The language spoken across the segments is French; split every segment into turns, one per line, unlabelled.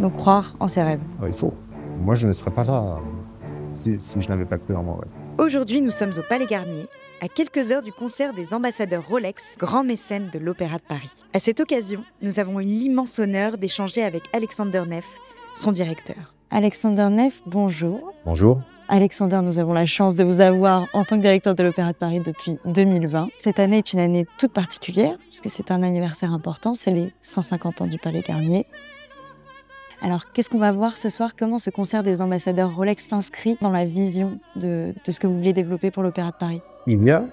Donc croire en ses rêves.
Il faut. Moi, je ne serais pas là si je n'avais pas cru en moi. Ouais.
Aujourd'hui, nous sommes au Palais Garnier, à quelques heures du concert des ambassadeurs Rolex, grands mécènes de l'Opéra de Paris. À cette occasion, nous avons eu l'immense honneur d'échanger avec Alexander Neff, son directeur. Alexander Neff, bonjour.
Bonjour.
Alexander, nous avons la chance de vous avoir en tant que directeur de l'Opéra de Paris depuis 2020. Cette année est une année toute particulière, puisque c'est un anniversaire important, c'est les 150 ans du Palais Garnier. Alors, qu'est-ce qu'on va voir ce soir? Comment ce concert des ambassadeurs Rolex s'inscrit dans la vision de ce que vous voulez développer pour l'Opéra de Paris?
Il y a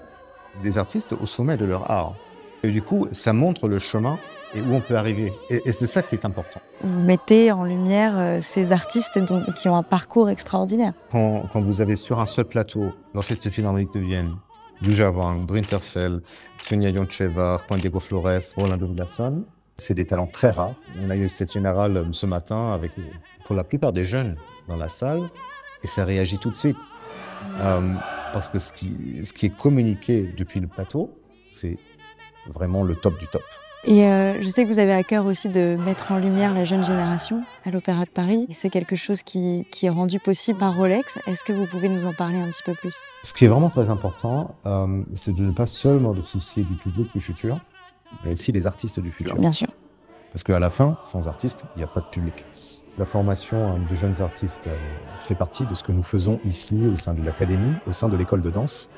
des artistes au sommet de leur art. Et du coup, ça montre le chemin et où on peut arriver. Et c'est ça qui est important.
Vous mettez en lumière ces artistes qui ont un parcours extraordinaire.
Quand vous avez sur un seul plateau l'Orchestre Philharmonique de Vienne, Dujavang, Brinterfell, Sonia Yoncheva, Juan Diego Flores, Rolando Villazón, c'est des talents très rares. On a eu cette générale ce matin avec, pour la plupart des jeunes dans la salle, et ça réagit tout de suite. Parce que ce qui est communiqué depuis le plateau, c'est vraiment le top du top.
Et je sais que vous avez à cœur aussi de mettre en lumière la jeune génération à l'Opéra de Paris. C'est quelque chose qui est rendu possible par Rolex. Est-ce que vous pouvez nous en parler un petit peu plus?
Ce qui est vraiment très important, c'est de ne pas seulement se soucier du public du futur, mais aussi des artistes du futur.
Bien sûr.
Parce qu'à la fin, sans artistes, il n'y a pas de public. La formation de jeunes artistes fait partie de ce que nous faisons ici, au sein de l'académie, au sein de l'école de danse,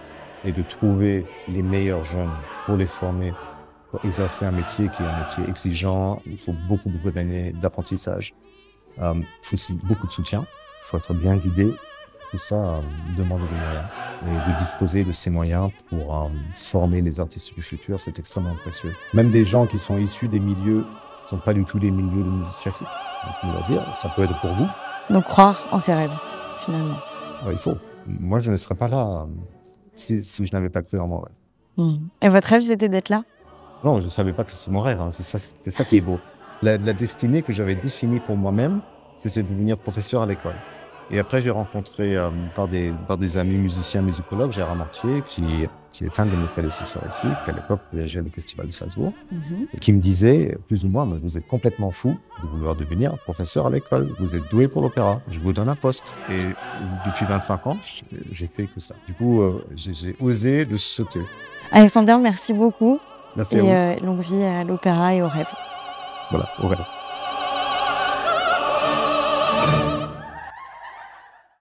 et de trouver les meilleurs jeunes pour les former, pour exercer un métier qui est un métier exigeant. Il faut beaucoup d'années d'apprentissage. Il faut aussi beaucoup de soutien. Il faut être bien guidé. Tout ça demande des moyens. Et de disposer de ces moyens pour former les artistes du futur, c'est extrêmement précieux. Même des gens qui sont issus des milieux qui ne sont pas du tout des milieux de musique classique. Donc, on va dire, ça peut être pour vous.
Donc croire en ses rêves, finalement.
Il faut. Moi, je ne serais pas là si je n'avais pas cru en moi.
Ouais. Et votre rêve, c'était d'être là?
Non, je ne savais pas que c'est mon rêve. C'est ça qui est beau. La destinée que j'avais définie pour moi-même, c'était de devenir professeur à l'école. Et après, j'ai rencontré par des amis musiciens, musicologues, Gérard Mortier, qui est un de mes prédécesseurs ici, qui à l'époque dirigeait le Festival de Salzbourg, et qui me disait, plus ou moins, mais vous êtes complètement fou de vouloir devenir professeur à l'école. Vous êtes doué pour l'opéra. Je vous donne un poste. Et depuis 25 ans, j'ai fait que ça. Du coup, j'ai osé de sauter.
Alexander, merci beaucoup.
Merci à vous.
Et longue vie à l'opéra et au rêve.
Voilà, au rêve.